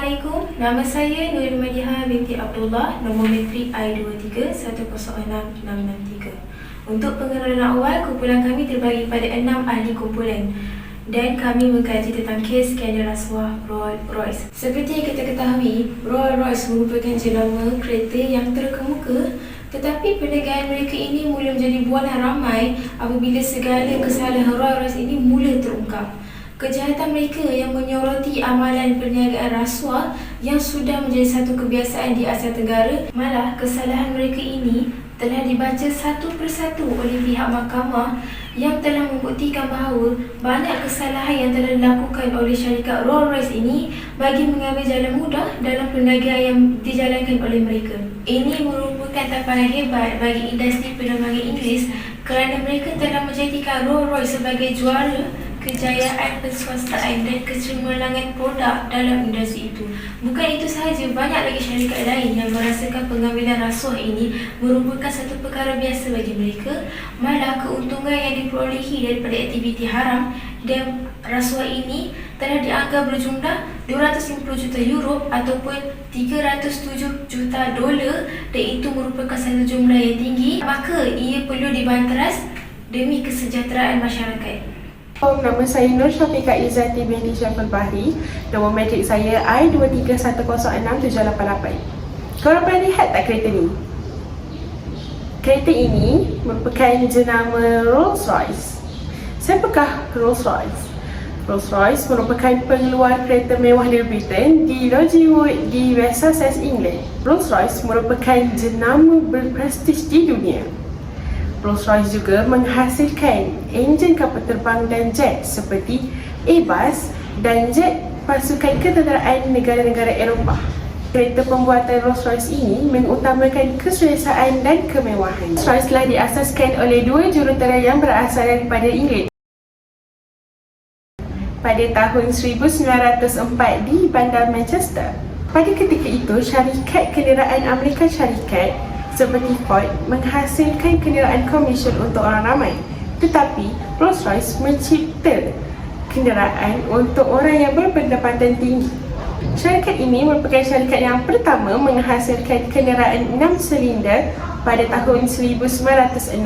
Assalamualaikum, nama saya Nur Madiha binti Abdullah, nombor metrik I23100663. Untuk pengenalan awal, kumpulan kami terbagi pada 6 ahli kumpulan dan kami mengkaji tentang kes skandal rasuah Rolls-Royce. Seperti yang kita ketahui, Rolls-Royce merupakan jenama kereta yang terkemuka, tetapi perniagaan mereka ini mula menjadi bualan ramai apabila segala kesalahan Rolls-Royce ini mula terungkap. Kejahatan mereka yang menyoroti amalan perniagaan rasuah yang sudah menjadi satu kebiasaan di Asia Tenggara, malah kesalahan mereka ini telah dibaca satu persatu oleh pihak mahkamah yang telah membuktikan bahawa banyak kesalahan yang telah dilakukan oleh syarikat Rolls-Royce ini bagi mengambil jalan mudah dalam perniagaan yang dijalankan oleh mereka. Ini merupakan tamparan hebat bagi industri penerbangan Inggeris kerana mereka telah menjadikan Rolls-Royce sebagai juara kejayaan penswastaan dan kecemerlangan produk dalam industri itu. Bukan itu sahaja, banyak lagi syarikat lain yang merasakan pengambilan rasuah ini merupakan satu perkara biasa bagi mereka. Malah keuntungan yang diperolehi daripada aktiviti haram dan rasuah ini telah dianggap berjumlah 250 juta euro ataupun 307 juta dolar, dan itu merupakan satu jumlah yang tinggi, maka ia perlu dibanteras demi kesejahteraan masyarakat. Nama saya Nur Syafiqah Izzati binti Syaful Bahri. Nombor metrik saya I23106788. Korang pernah lihat tak kereta ni? Kereta ini merupakan jenama Rolls-Royce. Siapakah Rolls-Royce? Rolls-Royce merupakan pengeluar kereta mewah dari Britain di Lodge Wood di West Sussex, England. Rolls-Royce merupakan jenama berprestij di dunia. Rolls-Royce juga menghasilkan enjin kapal terbang dan jet seperti Airbus dan jet pasukan ketenteraan negara-negara Eropah. Kereta pembuatan Rolls-Royce ini mengutamakan keselesaan dan kemewahan. Rolls-Royce telah diasaskan oleh dua jurutera yang berasal daripada Inggeris pada tahun 1904 di bandar Manchester. Pada ketika itu, syarikat kenderaan Amerika Syarikat seperti Ford menghasilkan kenderaan komersial untuk orang ramai, tetapi Rolls-Royce mencipta kenderaan untuk orang yang berpendapatan tinggi. Syarikat ini merupakan syarikat yang pertama menghasilkan kenderaan 6 silinder pada tahun 1906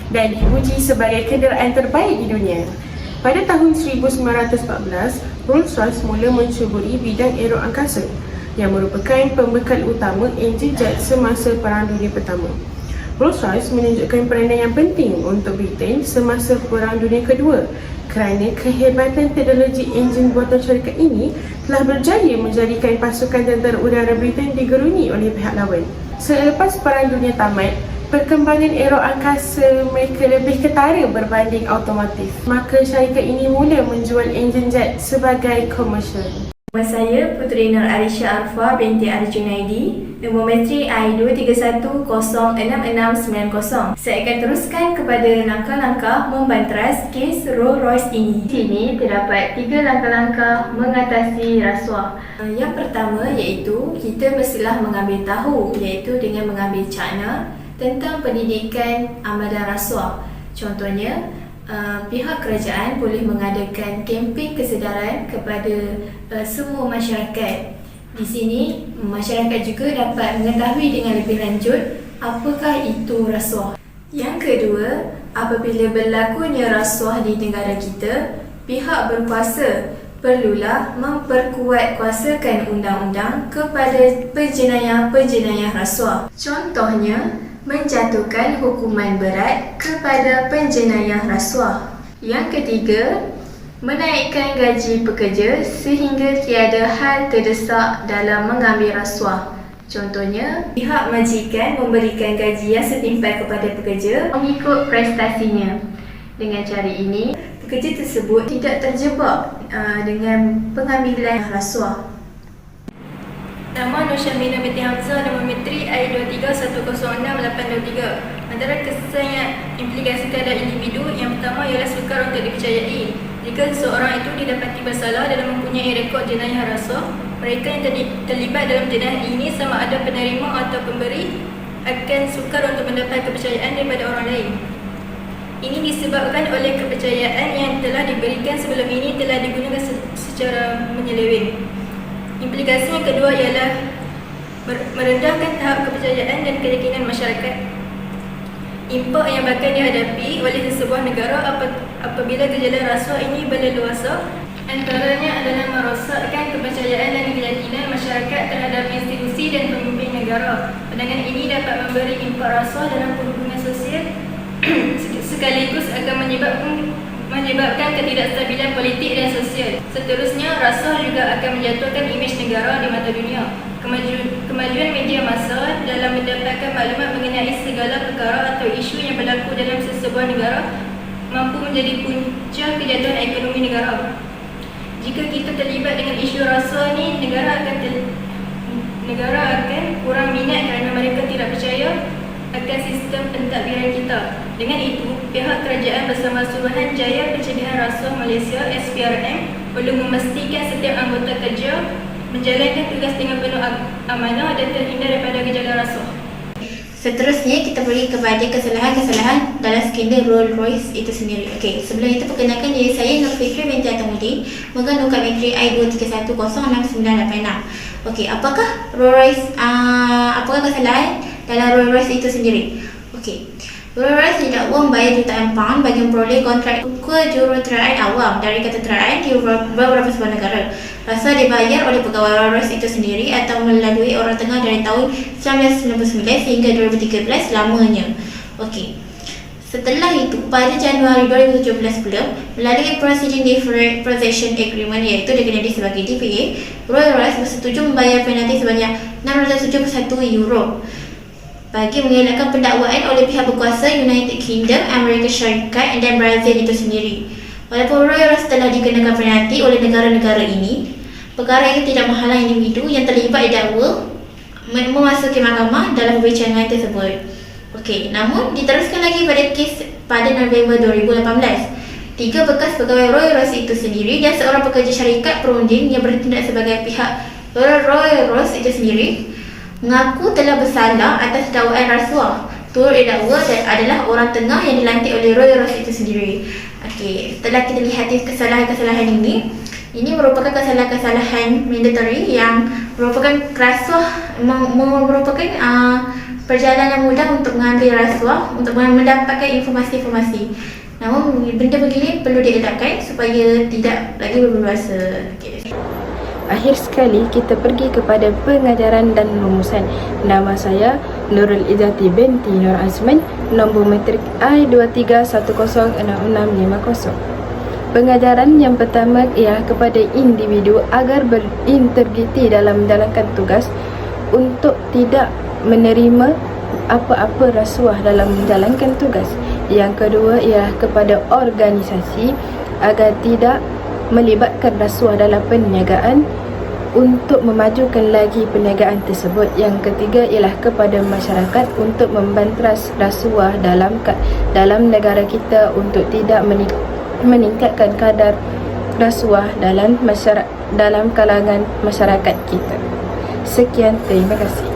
dan dipuji sebagai kenderaan terbaik di dunia. Pada tahun 1914, Rolls-Royce mula mencuburi bidang aero angkasa yang merupakan pembekal utama enjin jet semasa Perang Dunia Pertama. Rolls-Royce menunjukkan peranan yang penting untuk Britain semasa Perang Dunia Kedua kerana kehebatan teknologi enjin buatan syarikat ini telah berjaya menjadikan pasukan tentera udara Britain digeruni oleh pihak lawan. Selepas Perang Dunia tamat, perkembangan aero angkasa mereka lebih ketara berbanding automotif, maka syarikat ini mula menjual enjin jet sebagai komersial. Nama saya Puteri Nur Arisha Arfa binti Ali Junaidi, nombor metrik I23106690. Saya akan teruskan kepada langkah-langkah membanteras kes Rolls-Royce ini. Di sini terdapat 3 langkah-langkah mengatasi rasuah. Yang pertama iaitu kita mestilah mengambil tahu, iaitu dengan mengambil cakna tentang pendidikan amalan rasuah. Contohnya, pihak kerajaan boleh mengadakan kempen kesedaran kepada semua masyarakat. Di sini, masyarakat juga dapat mengetahui dengan lebih lanjut apakah itu rasuah. Yang kedua, apabila berlakunya rasuah di negara kita, pihak berkuasa perlulah memperkuat kuasakan undang-undang kepada penjenayah-penjenayah rasuah. Contohnya, menjatuhkan hukuman berat kepada penjenayah rasuah. Yang ketiga, menaikkan gaji pekerja sehingga tiada hal terdesak dalam mengambil rasuah. Contohnya, pihak majikan memberikan gaji yang setimpal kepada pekerja mengikut prestasinya. Dengan cara ini, pekerja tersebut tidak terjebak dengan pengambilan rasuah. Nama Nur Syamina binti Hamzah, nombor metrik I23106823. Antara kesan yang implikasi terhadap individu, yang pertama ialah sukar untuk dipercayai. Jika seseorang itu didapati bersalah dalam mempunyai rekod jenayah rasuah, mereka yang terlibat dalam jenayah ini sama ada penerima atau pemberi akan sukar untuk mendapat kepercayaan daripada orang lain. Ini disebabkan oleh kepercayaan yang telah diberikan sebelum ini telah digunakan secara menyeleweng. Implikasi yang kedua ialah merendahkan tahap kepercayaan dan keyakinan masyarakat. Impak yang bakal dihadapi oleh sesebuah negara apabila gejala rasuah ini berleluasa, antaranya adalah merosakkan kepercayaan dan keyakinan masyarakat terhadap institusi dan pemimpin negara. Pandangan ini dapat memberi impak rasuah dalam hubungan sosial sekaligus akan menyebabkan ketidakstabilan politik dan sosial. Seterusnya, rasuah juga akan menjatuhkan imej negara di mata dunia. Kemajuan media massa dalam mendapatkan maklumat mengenai segala perkara atau isu yang berlaku dalam sesebuah negara mampu menjadi punca kejatuhan ekonomi negara. Jika kita terlibat dengan isu rasuah ni, negara akan kurang minat kerana mereka tidak percaya akan sistem pentadbiran kita. Dengan itu, pihak kerajaan bersama Suruhanjaya Pencegahan Rasuah Malaysia (SPRM) perlu memastikan setiap anggota kerja menjalankan tugas dengan penuh amanah dan terhindar daripada gejala rasuah. Seterusnya, kita pergi kepada kesalahan-kesalahan dalam skandal Rolls-Royce itu sendiri. Okey, sebelum itu perkenalkan diri saya, Nur Fikri binti Atamudi, mengandung kat menteri I23106986. Okey, apakah kesalahan dalam Rolls-Royce itu sendiri? Okey, Rolls-Royce didakwa membayar jutaan pound bagi memperoleh kontrak kejuruteraan awam dari ketenteraan di beberapa sebuah negara. Rasuah dibayar oleh pegawai Rolls-Royce itu sendiri atau melalui orang tengah dari tahun 1999 sehingga 2013 lamanya. Okey. Setelah itu, pada Januari 2017 pula, melalui Proceeding Deferred Possession Agreement iaitu dikenali sebagai DPA, Rolls-Royce bersetuju membayar penalti sebanyak €671 bagi mengelakkan pendakwaan oleh pihak berkuasa United Kingdom, Amerika Syarikat dan Brazil itu sendiri. Walaupun Rolls-Royce telah dikenakan penalti oleh negara-negara ini, perkara itu tidak menghalang individu yang terlibat didakwa memasuki mahkamah dalam perbincangan tersebut. Okey, namun diteruskan lagi pada kes pada November 2018. 3 bekas pegawai Rolls-Royce itu sendiri dan seorang pekerja syarikat perunding yang bertindak sebagai pihak Rolls-Royce itu sendiri mengaku telah bersalah atas dakwaan rasuah. Turut didakwa adalah orang tengah yang dilantik oleh Rolls-Royce itu sendiri. Okey, setelah kita lihat kesalahan-kesalahan ini merupakan kesalahan-kesalahan mandatory yang merupakan rasuah, merupakan perjalanan mudah untuk mengambil rasuah untuk mendapatkan informasi-informasi. Namun benda begini perlu dielakkan supaya tidak lagi berleluasa. Okay. Akhir sekali kita pergi kepada pengajaran dan rumusan. Nama saya Nurul Izzati binti Nur Azman, nombor matrik I23106650. Pengajaran yang pertama ialah kepada individu agar berintegriti dalam menjalankan tugas untuk tidak menerima apa-apa rasuah dalam menjalankan tugas. Yang kedua ialah kepada organisasi agar tidak melibatkan rasuah dalam perniagaan untuk memajukan lagi perniagaan tersebut. Yang ketiga ialah kepada masyarakat untuk membanteras rasuah dalam negara kita untuk tidak meningkatkan kadar rasuah dalam kalangan masyarakat kita. Sekian, terima kasih.